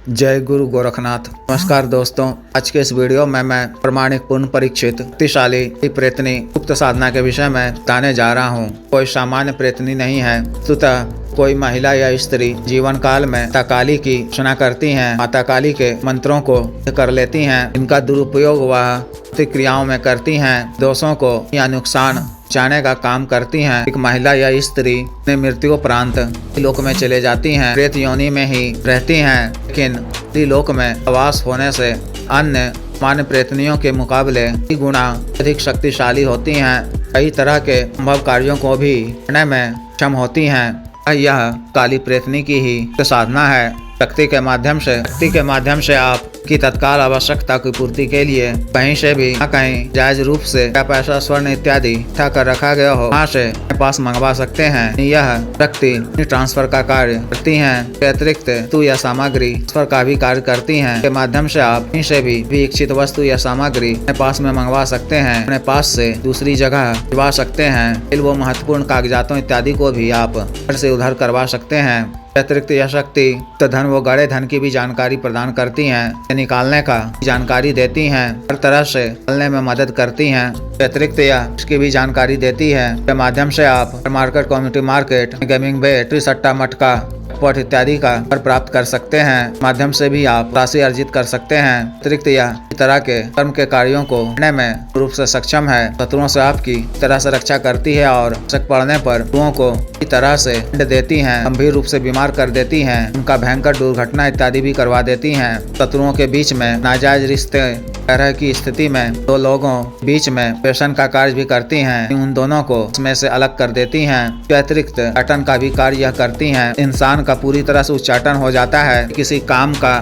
जय गुरु गोरखनाथ। नमस्कार दोस्तों, आज के इस वीडियो में मैं प्रमाणिक पूर्ण परीक्षित शक्तिशाली प्रेतनी गुप्त साधना के विषय में बताने जा रहा हूँ। कोई सामान्य प्रेतनी नहीं है, स्वतः कोई महिला या स्त्री जीवन काल में माता काली की रचना करती हैं, माता काली के मंत्रों को कर लेती हैं, इनका दुरुपयोग वह क्रियाओं में करती हैं, दोषों को या नुकसान जाने का काम करती हैं। एक महिला या स्त्री ने मृत्यु उपरांत लोक में चले जाती हैं, प्रेत योनि में ही रहती हैं, लेकिन लोक में आवास होने से अन्य मान्य प्रेतनियों के मुकाबले गुना अधिक शक्तिशाली होती हैं। कई तरह के संभव कार्यों को भी करने में सक्षम होती हैं। यह काली प्रेतनी की ही साधना है। शक्ति के माध्यम से आप की तत्काल आवश्यकता की पूर्ति के लिए कहीं से भी कहीं जायज रूप से पैसा, स्वर्ण इत्यादि उठा कर रखा गया हो, वहाँ से पास मंगवा सकते हैं। यह शक्ति ट्रांसफर का कार्य करती हैं। अतिरिक्त वस्तु या सामग्री ट्रांसफर का भी कार्य करती हैं। के माध्यम से आप कहीं से भी इच्छित वस्तु या सामग्री अपने पास में मंगवा सकते हैं, अपने पास से दूसरी जगह भिजवा सकते हैं। वो महत्वपूर्ण कागजातों इत्यादि को भी आप घर से उधर करवा सकते हैं। अतिरिक्त यह शक्ति तो धन व गड़े धन की भी जानकारी प्रदान करती हैं, निकालने का जानकारी देती हैं, हर तरह से निकालने में मदद करती हैं। अतिरिक्त यह इसकी भी जानकारी देती है। के माध्यम से आप मार्केट, कम्युनिटी मार्केट, गेमिंग बेट, सट्टा मटका, पॉट इत्यादि का कर प्राप्त कर सकते हैं। माध्यम से भी आप राशि अर्जित कर सकते हैं। अतिरिक्त यह इस तरह के कर्म के कार्यों को करने में रूप से सक्षम है। शत्रुओं से आपकी तरह से रक्षा करती है और आवश्यक पड़ने पर शत्रुओं को इस तरह से दंड देती हैं, गंभीर रूप से बीमार कर देती हैं, उनका भयंकर दुर्घटना इत्यादि भी करवा देती हैं। शत्रुओं के बीच में नाजायज रिश्ते तरह की स्थिति में दो लोगों बीच में पेशन का कार्य भी करती हैं, उन दोनों को इसमें से अलग कर देती हैं। अतिरिक्त उच्चाटन का भी कार्य यह करती हैं। इंसान का पूरी तरह से उच्चाटन हो जाता है, किसी काम का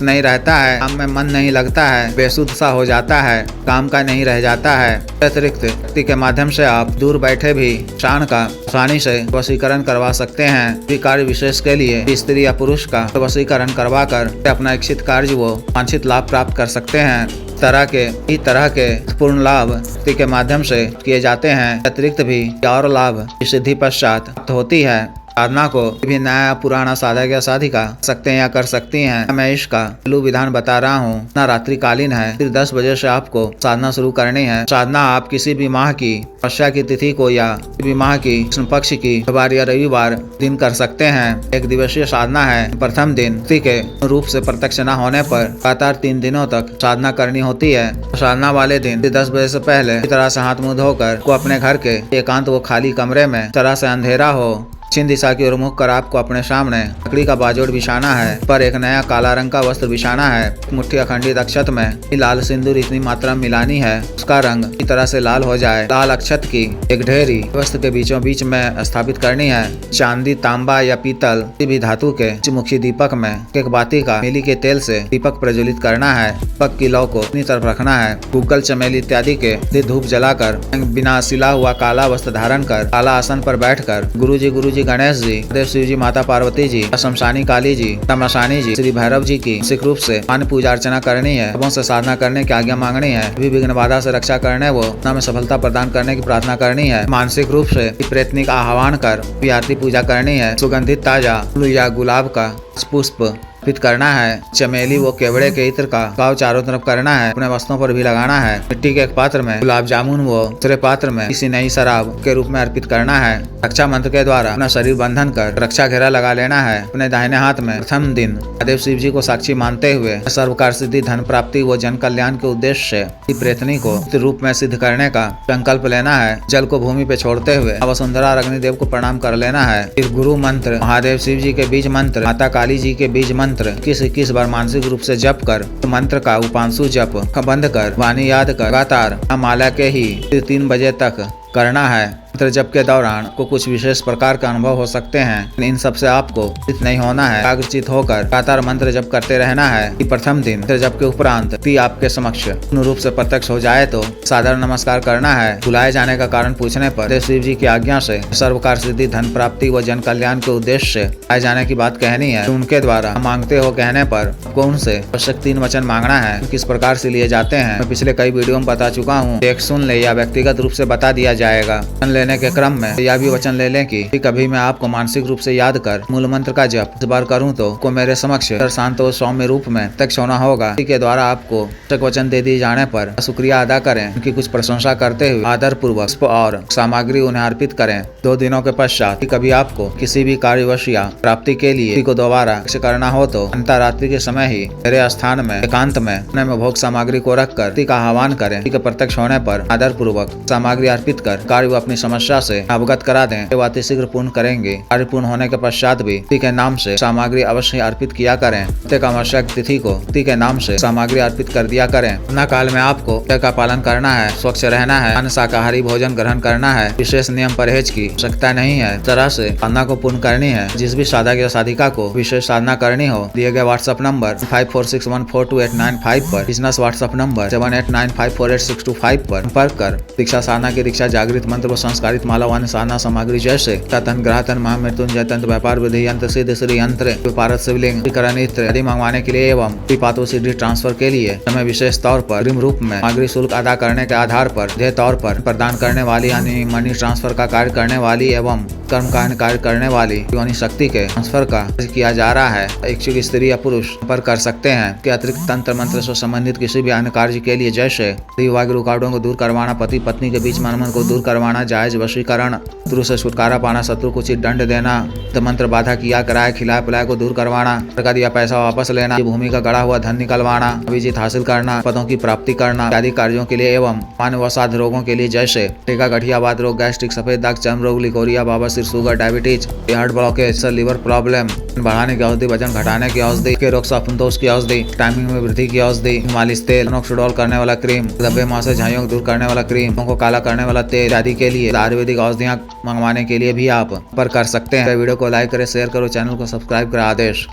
नहीं रहता है, काम में मन नहीं लगता है, बेसुध सा हो जाता है, काम का नहीं रह जाता है। अतिरिक्त शक्ति के माध्यम से आप दूर बैठे भी शान का आसानी से वशीकरण करवा सकते हैं। कार्य विशेष के लिए स्त्री या पुरुष का वशीकरण करवा कर अपना इच्छित कार्य वो वांछित लाभ प्राप्त कर सकते हैं। इस तरह के पूर्ण लाभ शक्ति के माध्यम से किए जाते हैं। अतिरिक्त भी और लाभ सिद्धि पश्चात प्राप्त होती है। साधना को भी नया पुराना साधक या साधिका सकते हैं या कर सकती हैं। मैं इसका विधान बता रहा हूँ। ना रात्रिकालीन है, फिर 10 बजे से आपको साधना शुरू करनी है। साधना आप किसी भी माह की वर्षा की तिथि को या किसी भी माह की कृष्ण पक्ष की बुधवार या रविवार दिन कर सकते हैं। 1 दिवसीय साधना है। प्रथम दिन के रूप से प्रत्यक्ष न होने पर लगातार 3 दिनों तक साधना करनी होती है। साधना वाले दिन 10 बजे से पहले इस तरह से हाथ मुंह धोकर को अपने घर के एकांत व खाली कमरे में तरह से अंधेरा हो, दक्षिण दिशा की ओर मुख कर आपको अपने सामने लकड़ी का बाजोड़ बिछाना है, पर एक नया काला रंग का वस्त्र बिछाना है। मुट्ठी अखंडित अक्षत में लाल सिंदूर इतनी मात्रा में मिलानी है उसका रंग इस तरह से लाल हो जाए। लाल अक्षत की एक ढेरी वस्त्र के बीचों बीच में स्थापित करनी है। चांदी, तांबा या पीतल किसी भी धातु के मुखी दीपक में एक बाती का मिली के तेल से दीपक प्रज्वलित करना है। दीपक की लौ को अपनी तरफ रखना है। गूगल, चमेली इत्यादि के धूप जलाकर बिना सिला हुआ काला वस्त्र धारण कर काला आसन पर बैठकर गुरु जी गणेश जी, देव शिव जी, माता पार्वती जी, शमशानी काली जी, तमशानी जी, श्री भैरव जी की सिख रूप से मान पूजा अर्चना करनी है। सबों से साधना करने की आज्ञा मांगनी है। विघ्न बाधा से रक्षा करने वो में सफलता प्रदान करने की प्रार्थना करनी है। मानसिक रूप से प्रेतनी का आह्वान कर आरती पूजा करनी है। सुगंधित ताजा फूल या गुलाब का पुष्प अर्पित करना है। चमेली वो केवड़े के इत्र का गाव चारों तरफ करना है। अपने वस्त्रों पर भी लगाना है। मिट्टी के एक पात्र में गुलाब जामुन वो दूसरे पात्र में किसी नई शराब के रूप में अर्पित करना है। रक्षा मंत्र के द्वारा अपना शरीर बंधन कर रक्षा घेरा लगा लेना है। अपने दाहिने हाथ में प्रथम दिन देव शिव जी को साक्षी मानते हुए सर्वकार सिद्धि, धन प्राप्ति व जन कल्याण के उद्देश्य से प्रेतनी को रूप में सिद्ध करने का संकल्प लेना है। जल को भूमि पे छोड़ते हुए वसुंधरा और अग्निदेव को प्रणाम कर लेना है। फिर गुरु मंत्र, महादेव शिव जी के बीज मंत्र, माता काली जी के बीज मंत्र 21 बार मानसिक रूप से जप कर मंत्र का उपांशु जप बंद कर वाणी याद कर लगातार माला के ही 3 बजे तक करना है। मंत्र जप के दौरान को कुछ विशेष प्रकार का अनुभव हो सकते हैं। इन सब से आपको चित नहीं होना है। एकाग्रचित होकर लगातार मंत्र जप करते रहना है। प्रथम दिन मंत्र जप के उपरांत आपके समक्ष पूर्ण रूप से प्रत्यक्ष हो जाए तो साधारण नमस्कार करना है। बुलाए जाने का कारण पूछने पर शिव जी की आज्ञा से सर्वकार सिद्धि, धन प्राप्ति व जन कल्याण के उद्देश्य से आए जाने की बात कहनी है। उनके द्वारा मांगते हो कहने पर आपको उनसे आवश्यक 3 वचन मांगना है। किस प्रकार से लिए जाते हैं मैं पिछले कई वीडियो में बता चुका हूँ। देख सुन ले या व्यक्तिगत रूप से बता दिया जाएगा। लेने के क्रम में यह भी वचन ले लें कि कभी मैं आपको मानसिक रूप से याद कर मूल मंत्र का जप इस बार करूं तो को मेरे समक्ष शांत और सौम्य रूप में प्रत्यक्ष होना होगा। के द्वारा आपको वचन दे दिए जाने पर शुक्रिया अदा करें, उनकी कुछ प्रशंसा करते हुए आदर पूर्वक और सामग्री उन्हें अर्पित करें। 2 दिनों के पश्चात कभी आपको किसी भी कार्यवश या प्राप्ति के लिए को दोबारा करना हो तो अंतरात्रि के समय ही मेरे स्थान में एकांत में भोग सामग्री को रखकर का आह्वान करें। प्रत्यक्ष होने पर आदर पूर्वक सामग्री अर्पित कर कार्य व अपनी समस्या से अवगत करा दें। वे अति शीघ्र पूर्ण करेंगे। कार्य पूर्ण होने के पश्चात भी के नाम से सामग्री अवश्य अर्पित किया करें। प्रत्येक आवश्यक तिथि को के नाम से सामग्री अर्पित कर दिया करें। अपना काल में आपको का पालन करना है, स्वच्छ रहना है, अन्न शाकाहारी भोजन ग्रहण करना है, विशेष नियम परहेज की आवश्यकता नहीं है। तरह से साधना को पूर्ण करनी है। जिस भी साधक या साधिका को विशेष साधना करनी हो दिए गए व्हाट्सएप नंबर 54614285 पर, बिजनेस व्हाट्सएप नंबर 78954862 पर संपर्क कर दीक्षा साधना की दीक्षा जागृत मंत्र व संस्कारित माला व साधना सामग्री जैसे तन ग्रह तन महामृत्युंजय तंत्र व्यापार विधि यंत्र सिद्ध श्री यंत्र पारद शिवलिंग आदि मंगवाने के लिए एवं पातो सिद्धि ट्रांसफर के लिए हमें विशेष तौर पर रूप में सामग्री शुल्क अदा करने के आधार पर देय तौर पर प्रदान करने वाली यानी मनी ट्रांसफर का कार्य करने वाली एवं कर्म कांड कार्य करने वाली योनि शक्ति के ट्रांसफर का किया जा रहा है। इच्छुक स्त्री या पुरुष पर कर सकते हैं। के अतिरिक्त तंत्र मंत्र से संबंधित किसी भी अन्य कार्य के लिए जैसे विवाह रुकावटों को दूर करवाना, पति पत्नी के बीच मनमन को दूर करवाना, जायज वशीकरण, शत्रु से छुटकारा पाना, शत्रु को उचित दंड देना, मंत्र बाधा किया कराए खिलाए पिलाए को दूर करवाना, सरकार दिया पैसा वापस लेना, भूमि का गड़ा हुआ धन निकलवाना, अभिजीत हासिल करना, पदों की प्राप्ति करना आदि कार्यों के लिए एवं मानवसाध रोगों के लिए जैसे टीका गठियावाद रोग, गैस्ट्रिक, सफेद दाग, चर्म रोग, लिकोरिया, बवासीर, sugar, diabetes, heart blockage, liver problem बढ़ाने की औषधि, वजन घटाने की औषधि, के रोग संतोष की औषधि, टाइमिंग में वृद्धि की औषधि, मालिश तेल, नोक्सोडोल करने वाला क्रीम, धब्बे मासे झाइयों को दूर करने वाला क्रीम, को काला करने वाला तेल आदि के लिए आयुर्वेदिक औषधियाँ मंगवाने के लिए भी आप पर कर सकते हैं। वीडियो को लाइक करें, शेयर करो, चैनल को सब्सक्राइब करें। आदेश।